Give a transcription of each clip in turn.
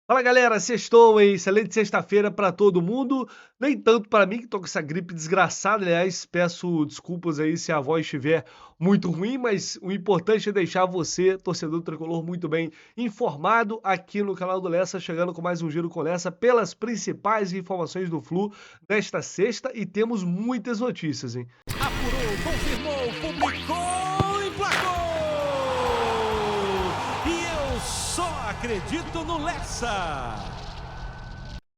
Fala galera, sextou, hein? Excelente sexta-feira para todo mundo. Nem tanto para mim, que tô com essa gripe desgraçada. Aliás, peço desculpas aí se a voz estiver muito ruim, mas o importante é deixar você, torcedor do Tricolor, muito bem informado aqui no canal do Lessa, chegando com mais um Giro com Lessa pelas principais informações do Flu nesta sexta e temos muitas notícias, hein? Apurou, confirmou, publicou, emplacou! E eu só acredito no Lessa!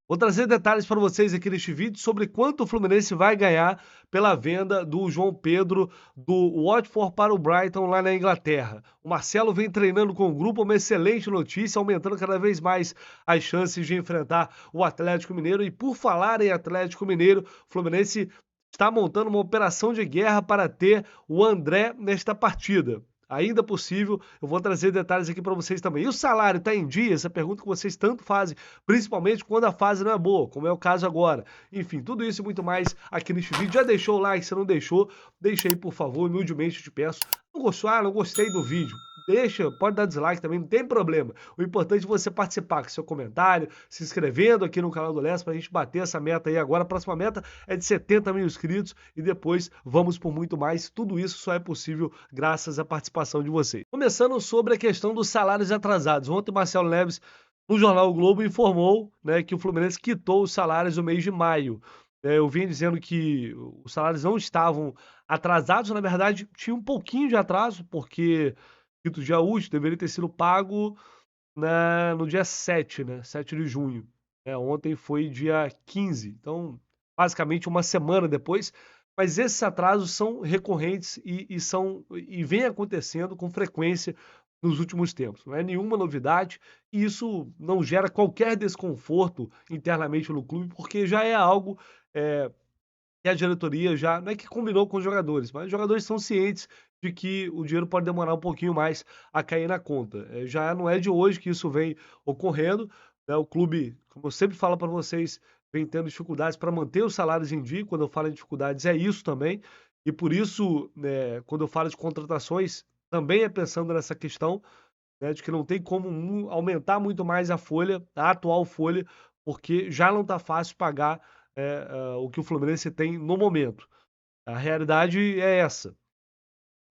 Vou trazer detalhes para vocês aqui neste vídeo sobre quanto o Fluminense vai ganhar pela venda do João Pedro do Watford para o Brighton lá na Inglaterra. O Marcelo vem treinando com o grupo, uma excelente notícia, aumentando cada vez mais as chances de enfrentar o Atlético Mineiro. E por falar em Atlético Mineiro, o Fluminense está montando uma operação de guerra para ter o André nesta partida. Ainda possível, eu vou trazer detalhes aqui para vocês também. E o salário está em dia? Essa pergunta que vocês tanto fazem, principalmente quando a fase não é boa, como é o caso agora. Enfim, tudo isso e muito mais aqui neste vídeo. Já deixou o like? Se não deixou, deixa aí, por favor, humildemente eu te peço. Não gostou? Ah, não gostei do vídeo. Deixa, pode dar dislike também, não tem problema. O importante é você participar com seu comentário, se inscrevendo aqui no canal do Lessa pra gente bater essa meta aí agora. A próxima meta é de 70 mil inscritos e depois vamos por muito mais. Tudo isso só é possível graças à participação de vocês. Começando sobre a questão dos salários atrasados. Ontem o Marcelo Neves, no jornal o Globo, informou, né, que o Fluminense quitou os salários no mês de maio. Eu vim dizendo que os salários não estavam atrasados, na verdade tinha um pouquinho de atraso, porque quinto dia útil deveria ter sido pago no dia 7, né? 7 de junho. Ontem foi dia 15, então basicamente uma semana depois. Mas esses atrasos são recorrentes e vem acontecendo com frequência nos últimos tempos. Não é nenhuma novidade e isso não gera qualquer desconforto internamente no clube, porque já é algo que a diretoria já, não é que combinou com os jogadores, mas os jogadores são cientes de que o dinheiro pode demorar um pouquinho mais a cair na conta. Já não é de hoje que isso vem ocorrendo, né? O clube, como eu sempre falo para vocês, vem tendo dificuldades para manter os salários em dia. Quando eu falo em dificuldades, é isso também. E por isso, né, quando eu falo de contratações, também é pensando nessa questão, né, de que não tem como aumentar muito mais a folha, a atual folha, porque já não está fácil pagar o que o Fluminense tem no momento. A realidade é essa.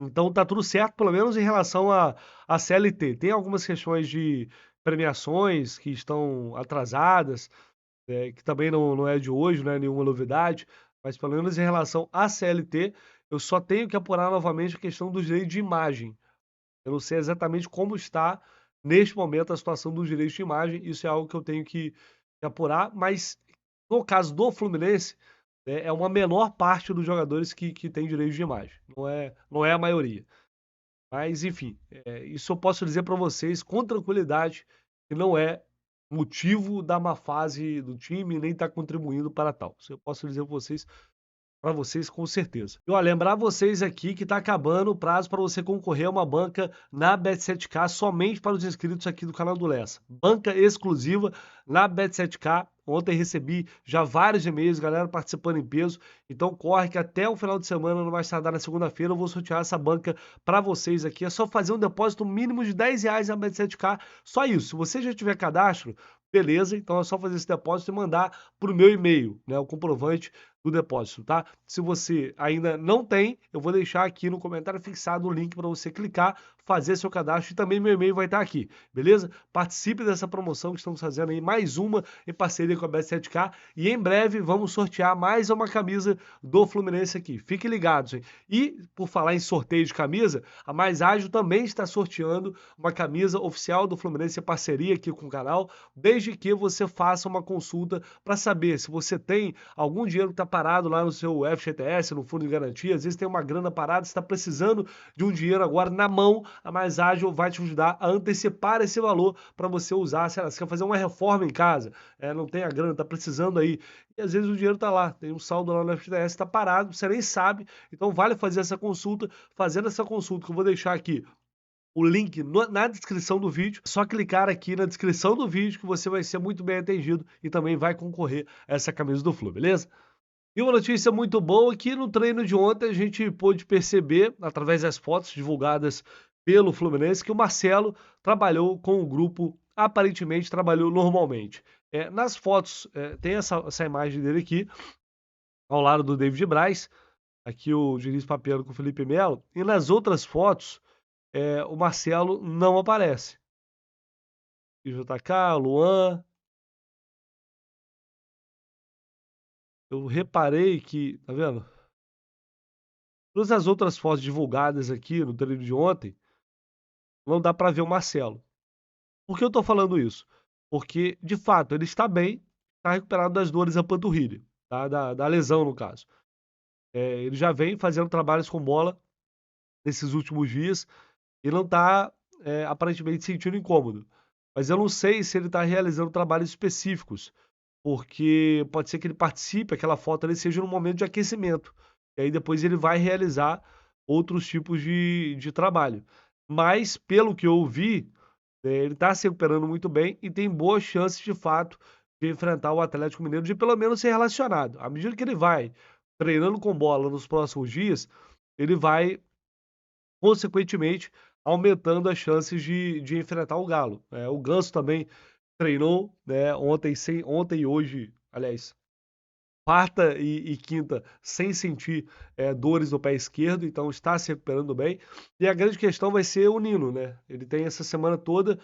Então tá tudo certo, pelo menos em relação à CLT. Tem algumas questões de premiações que estão atrasadas, que também não é de hoje, não é nenhuma novidade, mas pelo menos em relação à CLT, eu só tenho que apurar novamente a questão dos direitos de imagem. Eu não sei exatamente como está neste momento a situação dos direitos de imagem, isso é algo que eu tenho que apurar, mas no caso do Fluminense, é uma menor parte dos jogadores que tem direitos de imagem, não é a maioria. Mas, enfim, isso eu posso dizer para vocês com tranquilidade que não é motivo da má fase do time, nem está contribuindo para tal. Isso eu posso dizer para vocês com certeza. E ó, lembrar vocês aqui que está acabando o prazo para você concorrer a uma banca na Bet7k somente para os inscritos aqui do canal do Lessa. Banca exclusiva na Bet7k. Ontem recebi já vários e-mails, galera participando em peso. Então corre que até o final de semana, não vai tardar na segunda-feira, eu vou sortear essa banca para vocês aqui. É só fazer um depósito mínimo de R$ 10 na Bet7k. Só isso. Se você já tiver cadastro, beleza. Então é só fazer esse depósito e mandar para o meu e-mail, né? O comprovante do depósito, tá? Se você ainda não tem, eu vou deixar aqui no comentário fixado o link para você clicar, fazer seu cadastro e também meu e-mail vai estar aqui, beleza? Participe dessa promoção que estamos fazendo aí, mais uma em parceria com a Bet7k e em breve vamos sortear mais uma camisa do Fluminense aqui. Fiquem ligados, hein? E por falar em sorteio de camisa, a Mais Ágil também está sorteando uma camisa oficial do Fluminense em parceria aqui com o canal, desde que você faça uma consulta para saber se você tem algum dinheiro que está parado lá no seu FGTS, no fundo de garantia, às vezes tem uma grana parada, você está precisando de um dinheiro agora na mão, a Mais Ágil vai te ajudar a antecipar esse valor para você usar, sei lá, você quer fazer uma reforma em casa, não tem a grana, está precisando aí, e às vezes o dinheiro está lá, tem um saldo lá no FGTS, está parado, você nem sabe, então vale fazer essa consulta, fazendo essa consulta que eu vou deixar aqui o link na descrição do vídeo. É só clicar aqui na descrição do vídeo que você vai ser muito bem atendido e também vai concorrer a essa camisa do Flu, beleza? E uma notícia muito boa que no treino de ontem a gente pôde perceber, através das fotos divulgadas pelo Fluminense, que o Marcelo trabalhou com o grupo aparentemente trabalhou normalmente. Nas fotos, tem essa imagem dele aqui, ao lado do David Braz, aqui o Diniz papeando com o Felipe Melo, e nas outras fotos, o Marcelo não aparece. E JK, Luan. Eu reparei que, tá vendo? Todas as outras fotos divulgadas aqui no treino de ontem, não dá para ver o Marcelo. Por que eu tô falando isso? Porque, de fato, ele está bem, está recuperado das dores da panturrilha, tá? Da lesão, no caso. Ele já vem fazendo trabalhos com bola nesses últimos dias e não está aparentemente sentindo incômodo. Mas eu não sei se ele está realizando trabalhos específicos, porque pode ser que ele participe, aquela foto ali seja no momento de aquecimento. E aí depois ele vai realizar outros tipos de trabalho. Mas, pelo que eu vi, ele está se recuperando muito bem e tem boas chances, de fato, de enfrentar o Atlético Mineiro, de pelo menos ser relacionado. À medida que ele vai treinando com bola nos próximos dias, ele vai, consequentemente, aumentando as chances de enfrentar o Galo. O Ganso também treinou, né, ontem e hoje, aliás, quarta e quinta, sem sentir dores no pé esquerdo, então está se recuperando bem. E a grande questão vai ser o Nino, né? Ele tem essa semana toda,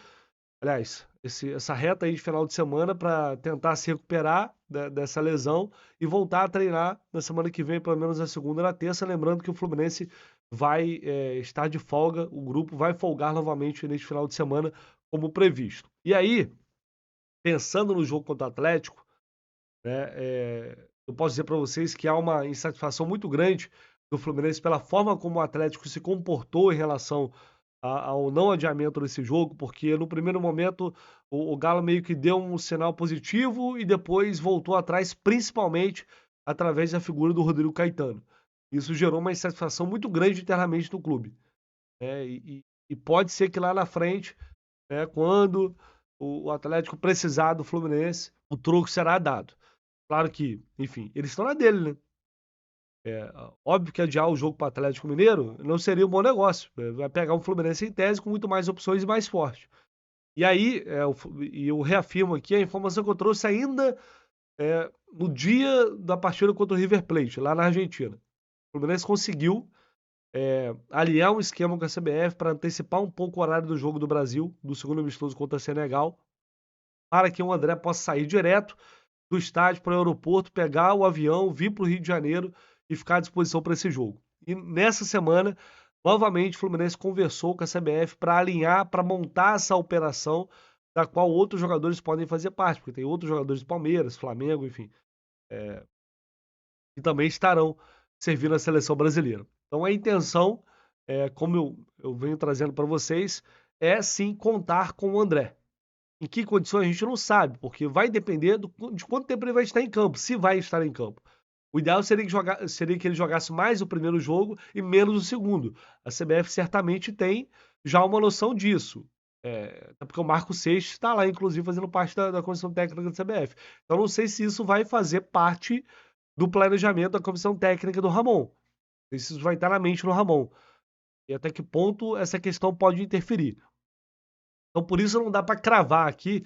aliás, essa reta aí de final de semana para tentar se recuperar dessa lesão e voltar a treinar na semana que vem, pelo menos na segunda e na terça. Lembrando que o Fluminense vai estar de folga, o grupo vai folgar novamente neste final de semana, como previsto. E aí, pensando no jogo contra o Atlético, né, eu posso dizer para vocês que há uma insatisfação muito grande do Fluminense pela forma como o Atlético se comportou em relação ao não adiamento desse jogo, porque no primeiro momento o Galo meio que deu um sinal positivo e depois voltou atrás, principalmente através da figura do Rodrigo Caetano. Isso gerou uma insatisfação muito grande internamente no clube. E pode ser que lá na frente, quando o Atlético precisar do Fluminense, o troco será dado. Claro que, enfim, eles estão na dele, né? Óbvio que adiar o jogo para o Atlético Mineiro não seria um bom negócio. Vai pegar um Fluminense em tese com muito mais opções e mais forte. E aí, eu reafirmo aqui a informação que eu trouxe ainda no dia da partida contra o River Plate, lá na Argentina. O Fluminense conseguiu aliar um esquema com a CBF para antecipar um pouco o horário do jogo do Brasil, do segundo amistoso contra o Senegal, para que o André possa sair direto do estádio para o aeroporto, pegar o avião, vir para o Rio de Janeiro e ficar à disposição para esse jogo. E nessa semana, novamente, o Fluminense conversou com a CBF para alinhar, para montar essa operação da qual outros jogadores podem fazer parte, porque tem outros jogadores do Palmeiras, Flamengo, enfim, que também estarão servindo a seleção brasileira. Então a intenção, como eu venho trazendo para vocês, é sim contar com o André. Em que condições a gente não sabe, porque vai depender de quanto tempo ele vai estar em campo, se vai estar em campo. O ideal seria que ele jogasse mais o primeiro jogo e menos o segundo. A CBF certamente tem já uma noção disso. Até porque o Marco Seixas está lá, inclusive, fazendo parte da comissão técnica da CBF. Então, não sei se isso vai fazer parte do planejamento da comissão técnica do Ramon. Não sei se isso vai estar na mente do Ramon. E até que ponto essa questão pode interferir. Então, por isso não dá para cravar aqui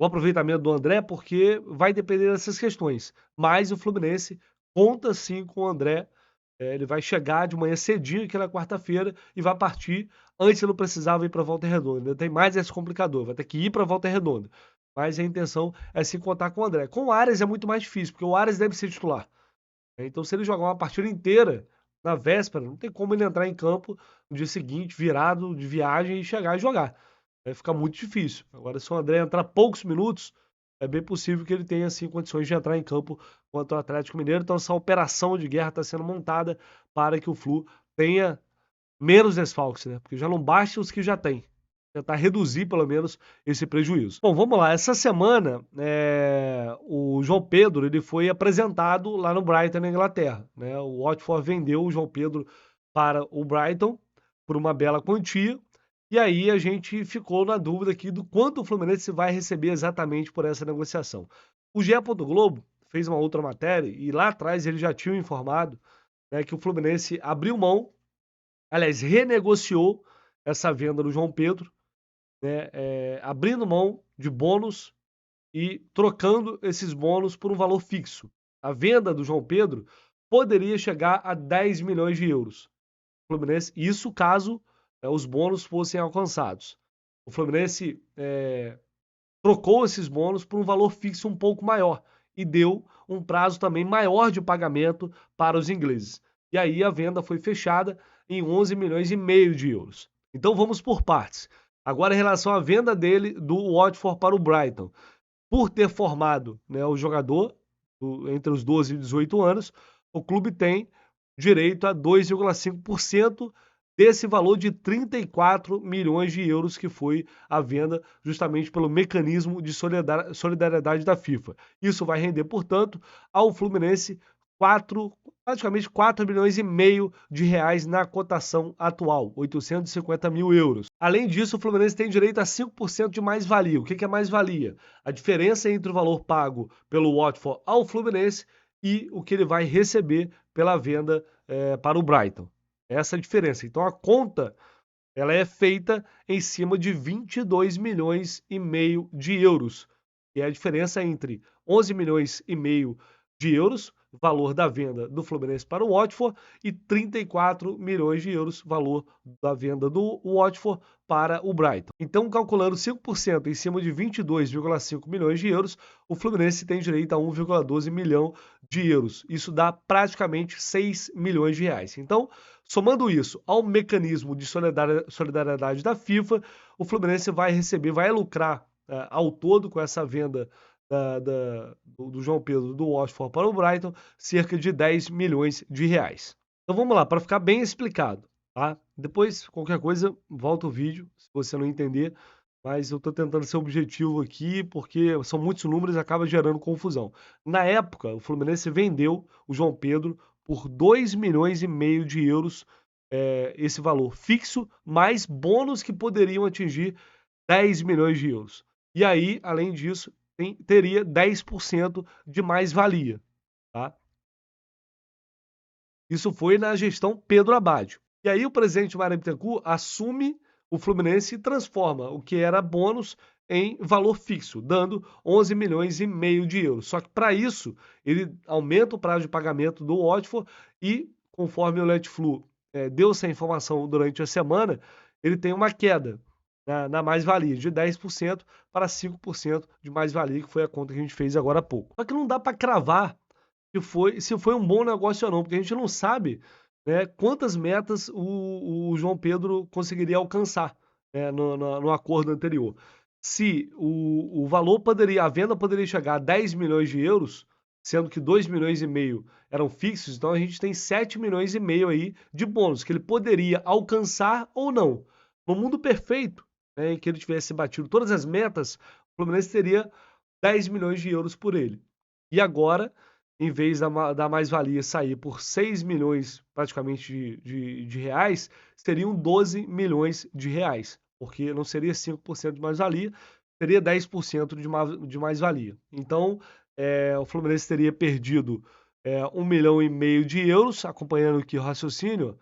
o aproveitamento do André, porque vai depender dessas questões. Mas o Fluminense conta sim com o André. Ele vai chegar de manhã cedinho aqui na quarta-feira e vai partir. Antes ele não precisava ir para Volta Redonda. Ainda tem mais esse complicador, vai ter que ir para Volta Redonda. Mas a intenção é sim contar com o André. Com o Ares é muito mais difícil, porque o Ares deve ser titular. Então, se ele jogar uma partida inteira na véspera, não tem como ele entrar em campo no dia seguinte, virado de viagem e chegar e jogar. Vai ficar muito difícil. Agora, se o André entrar poucos minutos, é bem possível que ele tenha, assim, condições de entrar em campo contra o Atlético Mineiro. Então, essa operação de guerra está sendo montada para que o Flu tenha menos desfalques, né? Porque já não basta os que já tem. Tentar reduzir, pelo menos, esse prejuízo. Bom, vamos lá. Essa semana, o João Pedro ele foi apresentado lá no Brighton, na Inglaterra, né? O Watford vendeu o João Pedro para o Brighton por uma bela quantia. E aí a gente ficou na dúvida aqui do quanto o Fluminense vai receber exatamente por essa negociação. O GE. Globo fez uma outra matéria e lá atrás eles já tinham informado, né, que o Fluminense abriu mão, aliás, renegociou essa venda do João Pedro né, abrindo mão de bônus e trocando esses bônus por um valor fixo. A venda do João Pedro poderia chegar a 10 milhões de euros. O Fluminense, isso caso os bônus fossem alcançados. O Fluminense trocou esses bônus por um valor fixo um pouco maior e deu um prazo também maior de pagamento para os ingleses. E aí a venda foi fechada em 11 milhões e meio de euros. Então vamos por partes. Agora em relação à venda dele do Watford para o Brighton. Por ter formado, né, o jogador entre os 12 e 18 anos, o clube tem direito a 2,5% desse valor de 34 milhões de euros que foi a venda justamente pelo mecanismo de solidariedade da FIFA. Isso vai render, portanto, ao Fluminense praticamente 4 milhões e meio de reais na cotação atual, 850 mil euros. Além disso, o Fluminense tem direito a 5% de mais-valia. O que é mais-valia? A diferença entre o valor pago pelo Watford ao Fluminense e o que ele vai receber pela venda para o Brighton. Essa é a diferença. Então a conta ela é feita em cima de 22 milhões e meio de euros, que é a diferença entre 11 milhões e meio de euros, valor da venda do Fluminense para o Watford, e 34 milhões de euros, valor da venda do Watford para o Brighton. Então, calculando 5% em cima de 22,5 milhões de euros, o Fluminense tem direito a 1,12 milhão de euros. Isso dá praticamente 6 milhões de reais. Então, somando isso ao mecanismo de solidariedade da FIFA, o Fluminense vai receber, vai lucrar ao todo com essa venda do João Pedro do Watford para o Brighton, cerca de 10 milhões de reais. Então vamos lá, para ficar bem explicado, tá? Depois, qualquer coisa, volta o vídeo, se você não entender, mas eu estou tentando ser objetivo aqui, porque são muitos números e acaba gerando confusão. Na época, o Fluminense vendeu o João Pedro por 2 milhões e meio de euros, esse valor fixo, mais bônus que poderiam atingir 10 milhões de euros. E aí, além disso, teria 10% de mais-valia, tá? Isso foi na gestão Pedro Abad. E aí o presidente Mário Bittencourt assume o Fluminense e transforma o que era bônus em valor fixo, dando 11 milhões e meio de euros. Só que para isso, ele aumenta o prazo de pagamento do Watford e, conforme o Letflu deu essa informação durante a semana, ele tem uma queda na mais-valia, de 10% para 5% de mais-valia, que foi a conta que a gente fez agora há pouco. Só que não dá para cravar se foi um bom negócio ou não, porque a gente não sabe, né, quantas metas o João Pedro conseguiria alcançar, né, no acordo anterior. Se o valor a venda poderia chegar a 10 milhões de euros, sendo que 2 milhões e meio eram fixos, então a gente tem 7 milhões e meio aí de bônus, que ele poderia alcançar ou não. No mundo perfeito, né, em que ele tivesse batido todas as metas, o Fluminense teria 10 milhões de euros por ele. E agora, em vez da mais-valia sair por 6 milhões praticamente de reais, seriam 12 milhões de reais, porque não seria 5% de mais-valia, seria 10% de mais-valia. Então, o Fluminense teria perdido 1 milhão e meio de euros, acompanhando aqui o raciocínio,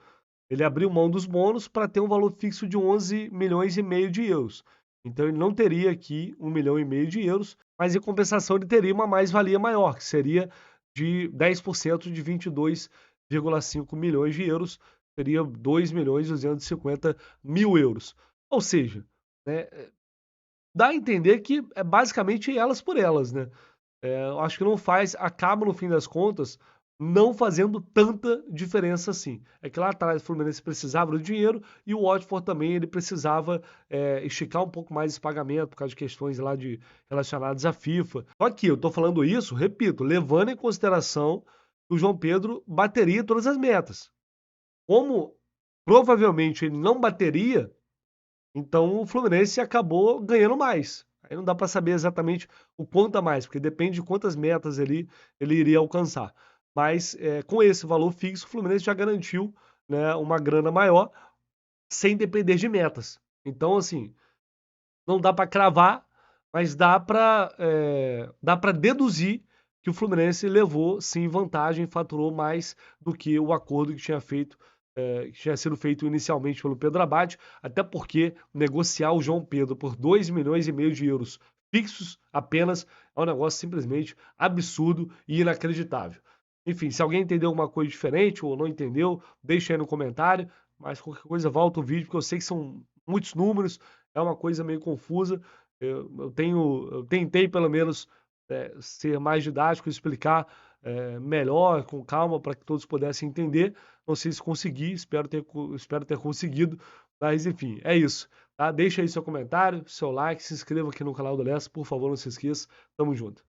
ele abriu mão dos bônus para ter um valor fixo de 11 milhões e meio de euros. Então ele não teria aqui 1 milhão e meio de euros, mas em compensação ele teria uma mais-valia maior, que seria de 10% de 22,5 milhões de euros, seria 2 milhões e 250 mil euros. Ou seja, né, dá a entender que é basicamente elas por elas, né? Eu acho que não acaba no fim das contas, não fazendo tanta diferença assim. É que lá atrás o Fluminense precisava do dinheiro e o Watford também ele precisava esticar um pouco mais esse pagamento por causa de questões lá relacionadas à FIFA. Só que eu tô falando isso, repito, levando em consideração que o João Pedro bateria todas as metas. Como provavelmente ele não bateria, então o Fluminense acabou ganhando mais. Aí não dá para saber exatamente o quanto a mais, porque depende de quantas metas ele iria alcançar. Mas com esse valor fixo, o Fluminense já garantiu, né, uma grana maior sem depender de metas. Então, assim, não dá para cravar, mas dá para deduzir que o Fluminense levou sim vantagem, faturou mais do que o acordo que tinha feito que tinha sido feito inicialmente pelo Pedro Abad, até porque negociar o João Pedro por 2,5 milhões de euros fixos apenas é um negócio simplesmente absurdo e inacreditável. Enfim, se alguém entendeu alguma coisa diferente ou não entendeu, deixa aí no comentário, mas qualquer coisa volta o vídeo, porque eu sei que são muitos números, é uma coisa meio confusa. Eu tentei pelo menos ser mais didático, explicar melhor, com calma, para que todos pudessem entender. Não sei se consegui, espero ter conseguido, mas enfim, é isso. Tá? Deixa aí seu comentário, seu like, se inscreva aqui no canal do Lessa, por favor, não se esqueça. Tamo junto.